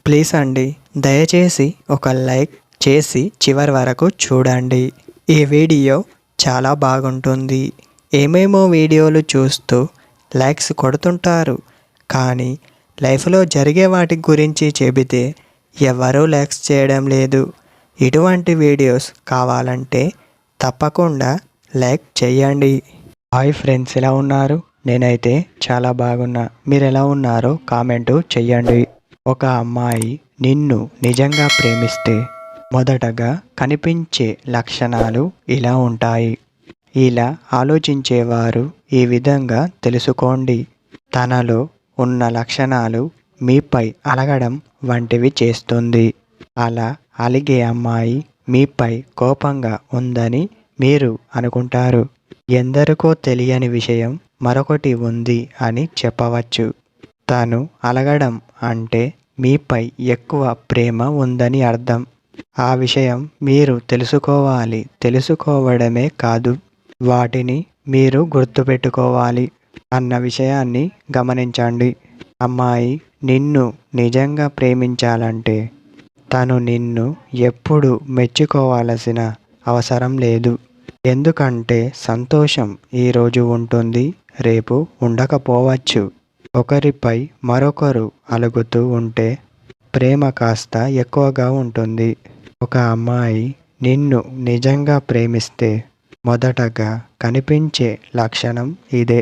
Please అండి, దయచేసి ఒక లైక్ చేసి చివరి వరకు చూడండి. ఈ వీడియో చాలా బాగుంటుంది. ఏమేమో వీడియోలు చూస్తూ లైక్స్ కొడుతుంటారు, కానీ లైఫ్లో జరిగే వాటి గురించి చెబితే ఎవరూ లైక్స్ చేయడం లేదు. ఇటువంటి వీడియోస్ కావాలంటే తప్పకుండా లైక్ చేయండి. హాయ్ ఫ్రెండ్స్, ఎలా ఉన్నారు? నేనైతే చాలా బాగున్నా. మీరు ఎలా ఉన్నారో కామెంటు చెయ్యండి. ఒక అమ్మాయి నిన్ను నిజంగా ప్రేమిస్తే మొదటగా కనిపించే లక్షణాలు ఇలా ఉంటాయి. ఇలా ఆలోచించేవారు ఈ విధంగా తెలుసుకోండి. తనలో ఉన్న లక్షణాలు మీపై అలగడం వంటివి చేస్తుంది. అలా అలిగే అమ్మాయి మీపై కోపంగా ఉందని మీరు అనుకుంటారు. ఎందరికో తెలియని విషయం మరొకటి ఉంది అని చెప్పవచ్చు. తను అలగడం అంటే మీపై ఎక్కువ ప్రేమ ఉందని అర్థం. ఆ విషయం మీరు తెలుసుకోవాలి. తెలుసుకోవడమే కాదు, వాటిని మీరు గుర్తుపెట్టుకోవాలి అన్న విషయాన్ని గమనించండి. అమ్మాయి నిన్ను నిజంగా ప్రేమించాలంటే తను నిన్ను ఎప్పుడు మెచ్చుకోవాల్సిన అవసరం లేదు. ఎందుకంటే సంతోషం ఈరోజు ఉంటుంది, రేపు ఉండకపోవచ్చు. ఒకరిపై మరొకరు అలుగుతూ ఉంటే ప్రేమ కాస్త ఎక్కువగా ఉంటుంది. ఒక అమ్మాయి నిన్ను నిజంగా ప్రేమిస్తే మొదటగా కనిపించే లక్షణం ఇదే.